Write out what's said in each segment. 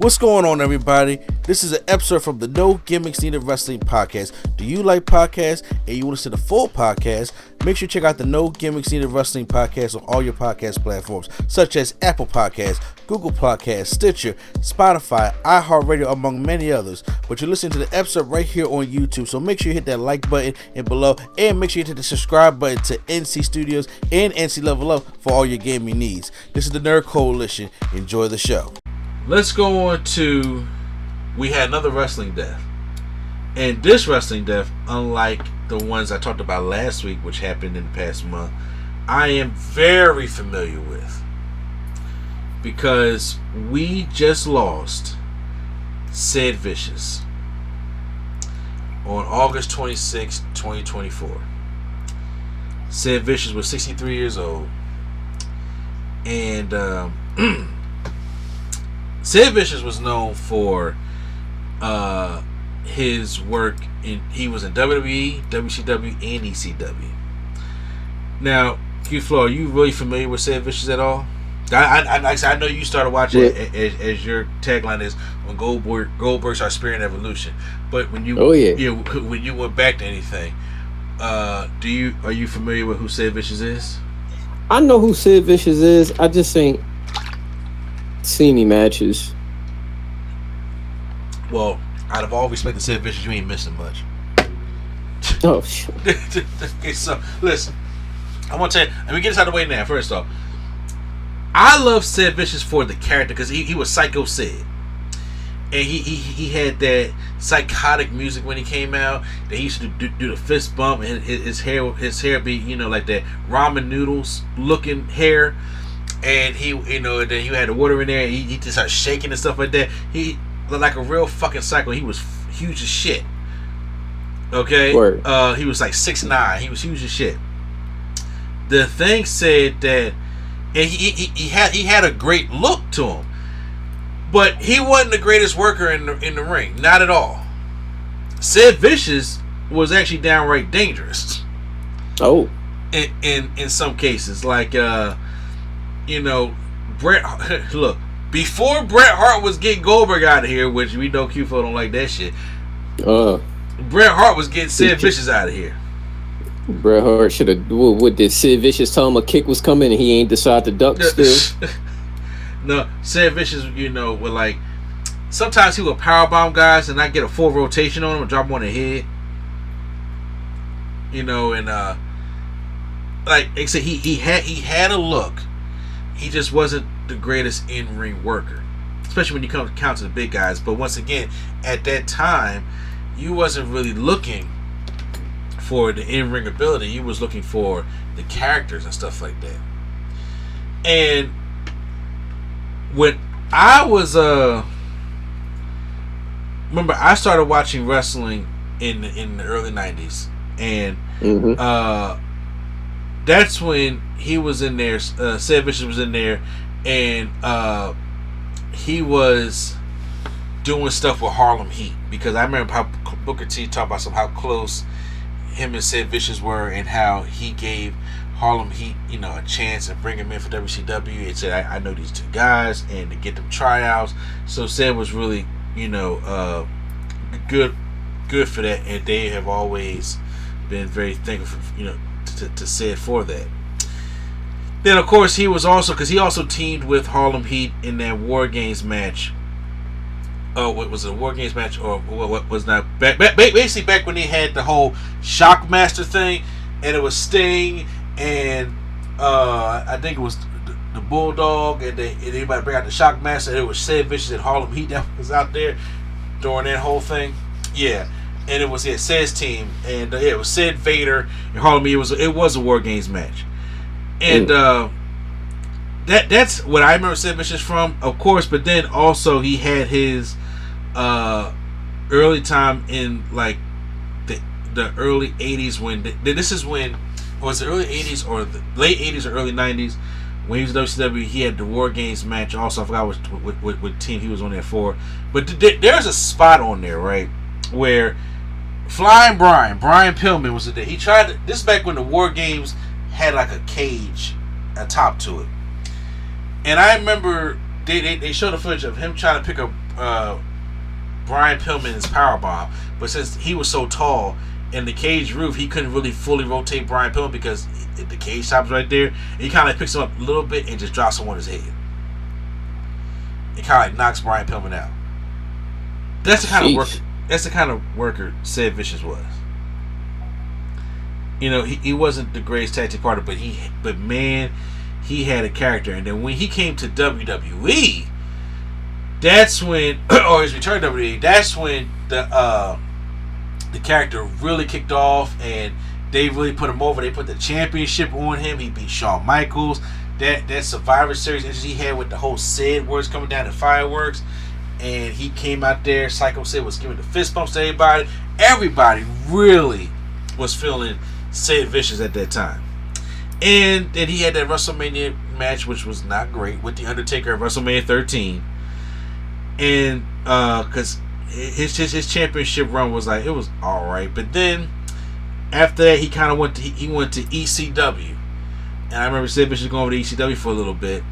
What's going on, everybody? This is an episode from the No Gimmicks Needed Wrestling podcast. Do you like podcasts and you want to see the full podcast? Make sure you check out the No Gimmicks Needed Wrestling podcast on all your podcast platforms, such as Apple Podcasts, Google Podcasts, Stitcher, Spotify, iHeartRadio, among many others. But you're listening to the episode right here on YouTube, so make sure you hit that like button and below, and make sure you hit the subscribe button to NC Studios and NC Level Up for all your gaming needs. This is the Nerd Coalition. Enjoy the show. Let's go on to, we had another wrestling death. And this wrestling death, unlike the ones I talked about last week, which happened in the past month, I am very familiar with. Because we just lost Sid Vicious on August 26, 2024. Sid Vicious was 63 years old. And Sid Vicious was known for his work he was in WWE, WCW, and ECW. Now, Q-Flow, are you really familiar with Sid Vicious at all? I know you started watching it as your tagline is when Goldberg started spearing evolution. But when you when you went back to anything, are you familiar with who Sid Vicious is? I know who Sid Vicious is. I just ain't seen any matches. Well, out of all respect to Sid Vicious, you ain't missing much. Oh shit. Okay, so listen, I want to tell you. Let me get this out of the way now. First off, I love Sid Vicious for the character because he was Psycho Sid, and he had that psychotic music when he came out. That he used to do the fist bump, and his hair be like that ramen noodles looking hair. And he, then you had the water in there. And he just started shaking and stuff like that. He looked like a real fucking psycho. He was huge as shit. Okay, he was like 6'9". He was huge as shit. The thing said that, and he had a great look to him, but he wasn't the greatest worker in the ring. Not at all. Sid Vicious was actually downright dangerous. Oh, in some cases, like Bret. Look, before Bret Hart was getting Goldberg out of here, which we know Q4 don't like that shit. Bret Hart was getting Sid Vicious out of here. Bret Hart should have. What did Sid Vicious tell him a kick was coming and he ain't decide to duck still? No, Sid Vicious, would like sometimes he would powerbomb guys and not get a full rotation on him and drop him on the head. Like I said, he had a look. He just wasn't the greatest in-ring worker, especially when you count to the big guys. But once again, at that time, you wasn't really looking for the in-ring ability. You was looking for the characters and stuff like that. And when I was remember I started watching wrestling in the early 90s, and that's when he was in there. Sid Vicious was in there, and he was doing stuff with Harlem Heat, because I remember how Booker T talked about how close him and Sid Vicious were, and how he gave Harlem Heat, a chance and bring him in for WCW, and said, I know these two guys, and to get them tryouts. So Sid was really, good for that, and they have always been very thankful for, to Sid for that. Then of course he was also, because he also teamed with Harlem Heat in that War Games match. What was it, a War Games match, or what was that? Basically back when they had the whole Shockmaster thing, and it was Sting and I think it was the Bulldog, and anybody bring out the Shockmaster. It was Sid Vicious and Harlem Heat that was out there during that whole thing. Yeah. And it was Sid's team, and it was Sid, Vader, and Harlem Heat. It was a War Games match, and that's what I remember Sid Vicious from, of course. But then also he had his early time in like the early 80s this is when it was the early 80s or the late 80s or early 90s when he was in WCW. He had the War Games match. Also, I forgot what team he was on there for. But there's a spot on there, right, where Flying Brian Pillman was there. He tried to, this is back when the War Games had like a cage atop to it. And I remember they showed a footage of him trying to pick a Brian Pillman's powerbomb, but since he was so tall in the cage roof, he couldn't really fully rotate Brian Pillman because the cage stops right there. He kind of picks him up a little bit and just drops him on his head. It kind of like knocks Brian Pillman out. That's the kind of worker. That's the kind of worker Sid Vicious was. You know, he wasn't the greatest tag team partner, but man, he had a character. And then when he came to WWE, that's when, or his return to WWE, that's when the character really kicked off, and they really put him over. They put the championship on him. He beat Shawn Michaels. That Survivor Series interest he had with the whole Sid words coming down and fireworks, and he came out there. Psycho Sid was giving the fist bumps to everybody. Everybody really was feeling Sid Vicious at that time. And then he had that WrestleMania match, which was not great, with The Undertaker at WrestleMania 13. And because his championship run was like, it was alright. But then after that, he kind of went to ECW. And I remember Sid Vicious going over to ECW for a little bit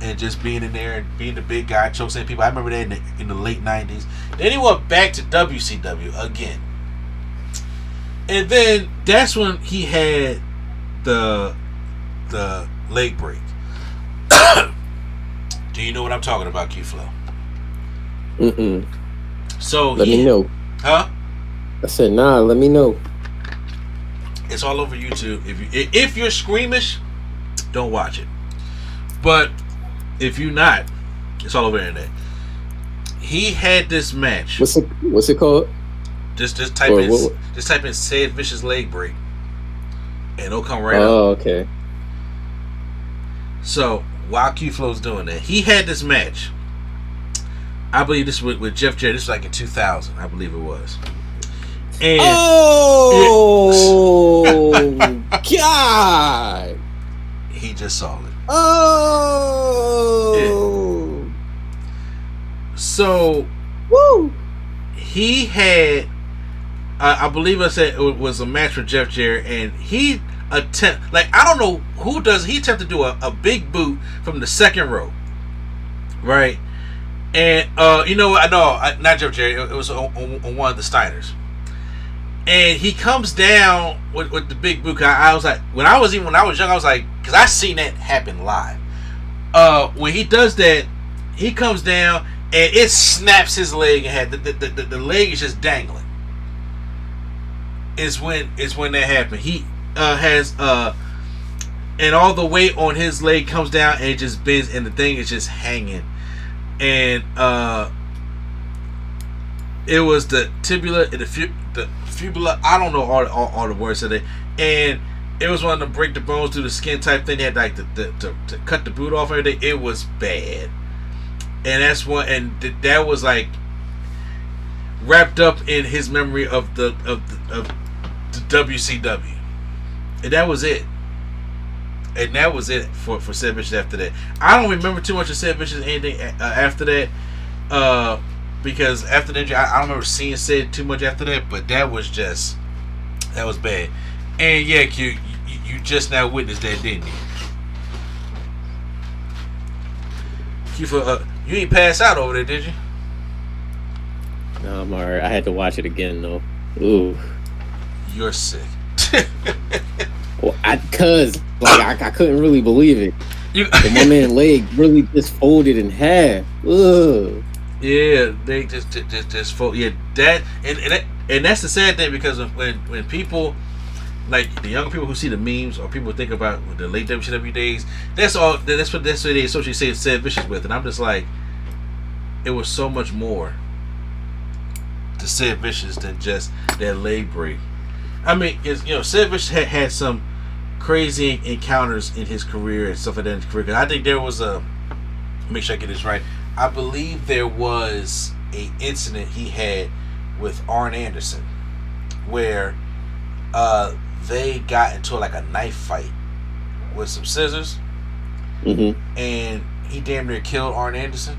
and just being in there and being the big guy, choking people. I remember that in the late 90s. Then he went back to WCW again. And then that's when he had the leg break. Do you know what I'm talking about, Q-Flow? Mm-mm. So let me know. Huh? I said, nah, let me know. It's all over YouTube. If you're squeamish, don't watch it. But if you're not, it's all over the internet. He had this match. What's it called? Just type in Sid Vicious leg break, and it'll come right up. Oh, okay. So while Q-Flow's doing that, he had this match. I believe this was with Jeff Jarrett. This was like in 2000, I believe it was. And God! He just saw it. Oh! Yeah. So, woo! He had, I believe I said it was a match with Jeff Jarrett, and he I don't know who does. He attempted to do a big boot from the second row, right? And you know what? Not Jeff Jarrett. It was on one of the Steiners. And he comes down with the big boot. I was like, when I was young, I was like, because I seen that happen live. When he does that, he comes down and it snaps his leg and the leg is just dangling. Is when that happened. He has and all the weight on his leg comes down and it just bends and the thing is just hanging. And it was the tibia and the fibula. I don't know all the words of it. And it was one of the break the bones through the skin type thing. They had like to cut the boot off everything. It was bad. And that's one. And that was like wrapped up in his memory of the WCW. And that was it. And that was it for Sid Vicious after that. I don't remember too much of Sid Vicious anything after that. Because after that, I don't remember seeing Sid too much after that. But that was bad. And yeah, Q, you just now witnessed that, didn't you? Q, you ain't pass out over there, did you? No, I'm alright. I had to watch it again though. Ooh. You're sick. Well, I couldn't really believe it. But my man's leg really just folded in half. Ugh. Yeah, they just fold. Yeah, that and that's the sad thing, because when people, like the young people who see the memes or people think about the late WCW days, that's what they associate Sid Vicious with, and I'm just like, it was so much more to Sid Vicious than just that leg break. I mean, Sid Vicious had some crazy encounters in his career and stuff like that in his career. 'Cause I think there was make sure I get this right. I believe there was a incident he had with Arn Anderson where they got into like a knife fight with some scissors, and he damn near killed Arn Anderson.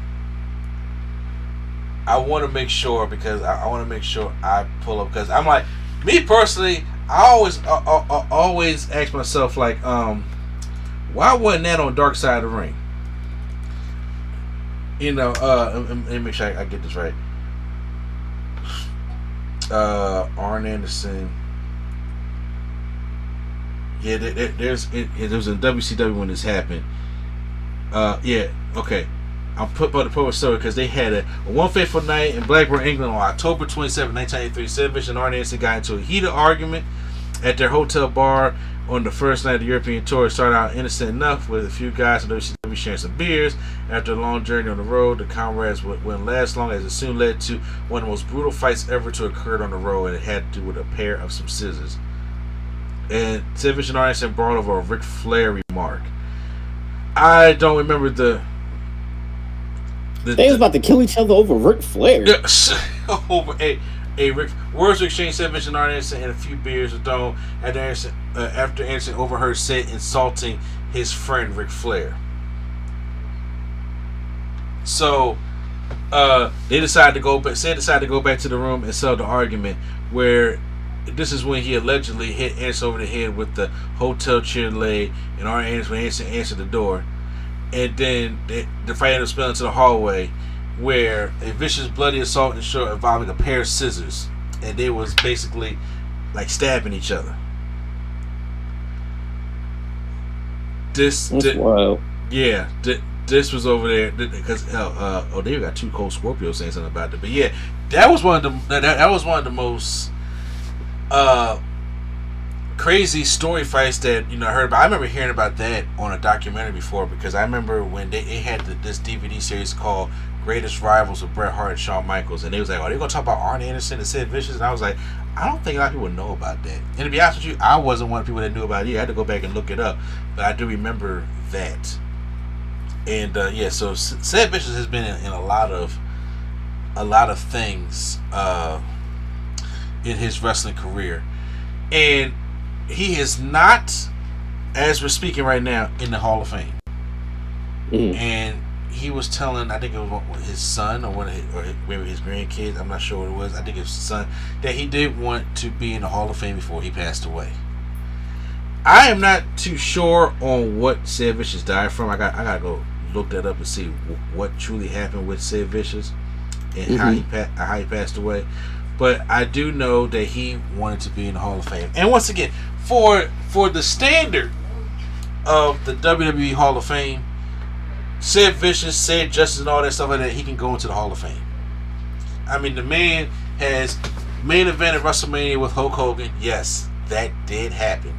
I want to make sure, because I want to make sure I pull up, because I'm like, me personally, I always ask myself, like, why wasn't that on Dark Side of the Ring? Let me make sure I get this right. Arn Anderson. Yeah, it was in WCW when this happened. Yeah, okay. I'll put by the Pro Story because they had a one fateful night in Blackburn, England on October 27, 1983. Sid Vicious and Arn Anderson got into a heated argument at their hotel bar on the first night of the European tour. It started out innocent enough with a few guys from WCW sharing some beers. After a long journey on the road, the comrades wouldn't last long, as it soon led to one of the most brutal fights ever to occur on the road, and it had to do with a pair of some scissors. And Sid Vicious and Arn Anderson brought over a Ric Flair remark. I don't remember they was about to kill each other over Ric Flair. Over a Ric. Words were exchanged. Sid Vicious and Arn Anderson and a few beers were thrown after Anderson overheard Sid insulting his friend Ric Flair. So they decided to go back. Sid decided to go back to the room and settle the argument. Where this is when he allegedly hit Anderson over the head with the hotel chair leg, and Arn Anderson answered the door. And then the fight ended up spilling into the hallway, where a vicious, bloody assault ensued involving a pair of scissors, and they was basically like stabbing each other. That's wild. Yeah, this was over there because they got two Cold Scorpios saying something about it. But yeah, that was one of the most crazy story fights that I heard about. I remember hearing about that on a documentary before, because I remember when they had this DVD series called Greatest Rivals with Bret Hart and Shawn Michaels, and they was like, "Oh, they're gonna talk about Arn Anderson and Sid Vicious," and I was like, I don't think a lot of people know about that. And to be honest with you, I wasn't one of the people that knew about it. I had to go back and look it up, but I do remember that. And yeah, so Sid Vicious has been in a lot of things in his wrestling career, and he is not, as we're speaking right now, in the Hall of Fame. And he was telling, I think it was his son or maybe his grandkids, I'm not sure what it was, I think it was his son, that he did want to be in the Hall of Fame before he passed away. I am not too sure on what Sid Vicious died from. I gotta go look that up and see what truly happened with Sid Vicious and how he passed away. But I do know that he wanted to be in the Hall of Fame. And once again, for the standard of the WWE Hall of Fame, Sid Vicious, Sid Justice, and all that stuff like that, he can go into the Hall of Fame. I mean, the man has main event at WrestleMania with Hulk Hogan. Yes, that did happen.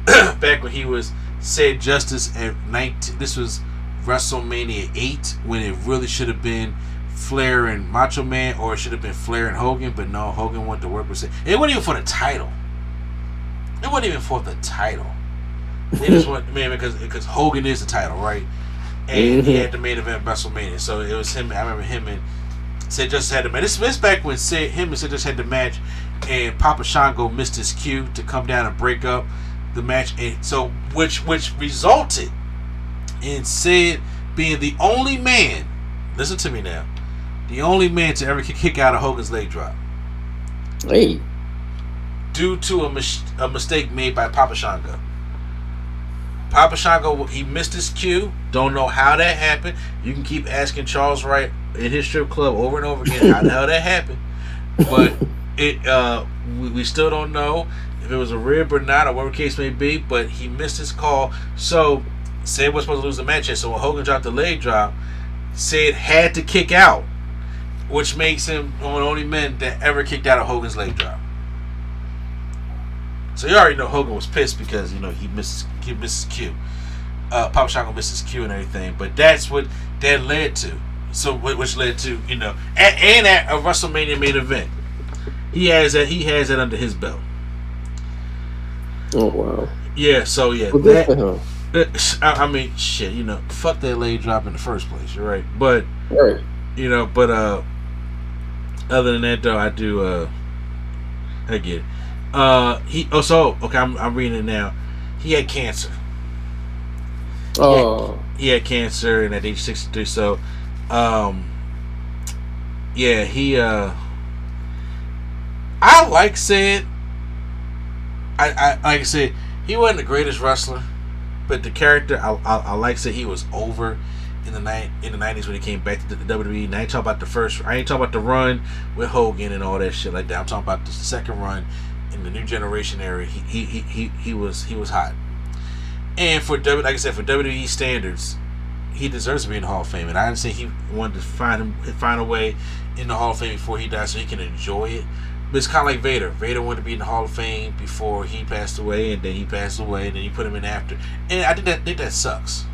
Back when he was Sid Justice at 19. This was WrestleMania 8, when it really should have been Flair and Macho Man, or it should have been Flair and Hogan, but no, Hogan wanted to work with Sid. It wasn't even for the title. It wasn't even for the title. They just want, man, because Hogan is the title, right? And he had the main event at WrestleMania. So it was him. I remember him and Sid Justice had the match. This back when him and Sid Justice had the match, and Papa Shango missed his cue to come down and break up the match, and so which resulted in Sid being the only man. Listen to me now. The only man to ever kick out of Hogan's leg drop. Hey. Due to a mistake made by Papa Shango. Papa Shango, he missed his cue. Don't know how that happened. You can keep asking Charles Wright in his strip club over and over again how the hell that happened. But we still don't know if it was a rib or not, or whatever case may be. But he missed his call. So Sid was supposed to lose the match. So when Hogan dropped the leg drop, Sid had to kick out, which makes him one of the only men that ever kicked out of Hogan's leg drop. So you already know Hogan was pissed because he missed his cue. Papa Shango missed his cue and everything, but that's what that led to. So which led to at a WrestleMania main event, he has that under his belt. Oh wow. Yeah. So yeah. Well, I mean, shit. Fuck that leg drop in the first place. You're right, but right. But other than that though, I do. I get it. Okay, I'm reading it now. He had cancer. He had cancer, and at age 63. So, yeah, he. I like Sid. I like I said, he wasn't the greatest wrestler, but the character I like Sid. He was over. in the 90s when he came back to the WWE. And I ain't talking about the first. I ain't talking about the run with Hogan and all that shit like that. I'm talking about the second run in the New Generation era. He was hot. And for like I said, for WWE standards, he deserves to be in the Hall of Fame. And I understand he wanted to find a way in the Hall of Fame before he died so he can enjoy it. But it's kind of like Vader. Vader wanted to be in the Hall of Fame before he passed away, and then he passed away, and then you put him in after. And I think that sucks.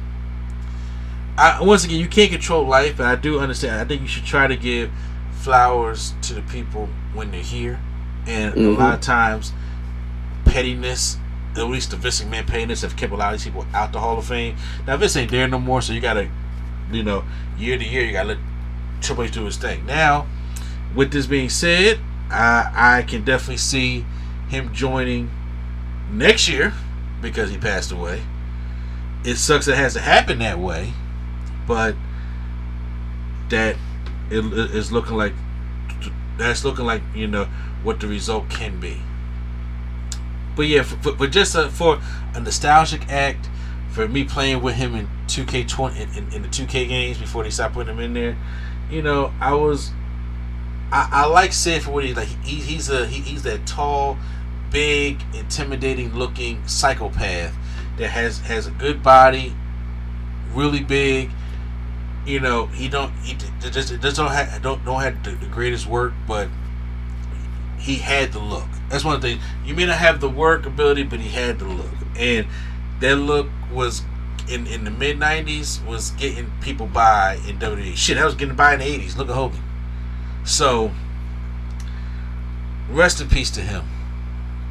Once again, you can't control life, but I do understand. I think you should try to give flowers to the people when they're here. And a lot of times, pettiness, at least the Vince McMahon pettiness, have kept a lot of these people out the Hall of Fame. Now, Vince ain't there no more, so you got to, year to year, you got to let Triple H do his thing. Now, with this being said, I can definitely see him joining next year because he passed away. It sucks it has to happen that way, but that is looking like what the result can be. But yeah, for just for a nostalgic act, for me playing with him in 2K20 in the 2K games before they stopped putting him in there, I like Sid for what he's like. He's that tall, big, intimidating looking psychopath that has a good body, really big. He don't have the greatest work, but he had the look. That's one thing. You may not have the work ability, but he had the look, and that look was in the mid '90s was getting people by in WWE. Shit, that was getting by in the '80s. Look at Hogan. So, rest in peace to him,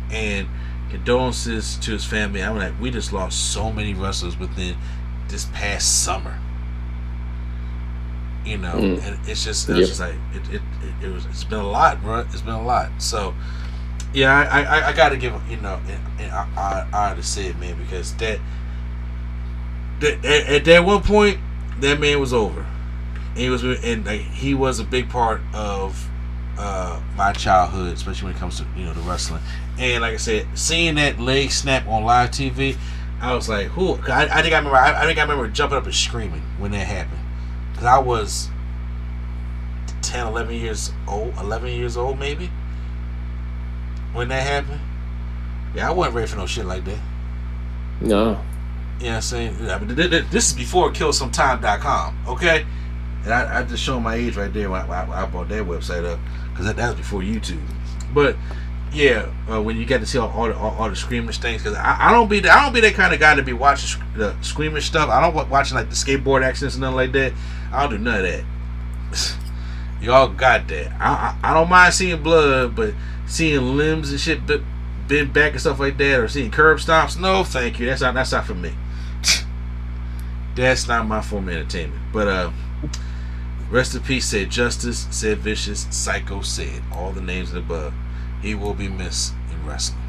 and condolences to his family. I'm like, we just lost so many wrestlers within this past summer. And it's just like it's been a lot, bro. It's been a lot. So, yeah, I got to give an honor to Sid, man, because that at that one point that man was over. He was a big part of my childhood, especially when it comes to the wrestling. And like I said, seeing that leg snap on live TV, I was like, "Who?" I think I remember jumping up and screaming when that happened, because I was 10, 11 years old maybe when that happened. Yeah, I wasn't ready for no shit like that. No. You know what I'm saying? This is before KillSomeTime.com, okay? And I just showing my age right there when I bought that website up, because that was before YouTube. But yeah, when you get to see all the squeamish things, because I don't be that kind of guy to be watching the squeamish stuff. I don't watching like the skateboard accidents and nothing like that. I don't do none of that. Y'all got that. I don't mind seeing blood, but seeing limbs and shit bent back and stuff like that, or seeing curb stomps, no, thank you. That's not for me. That's not my form of entertainment. But rest in peace, Said Justice, Said Vicious, Psycho Sid. All the names above. He will be missed in wrestling.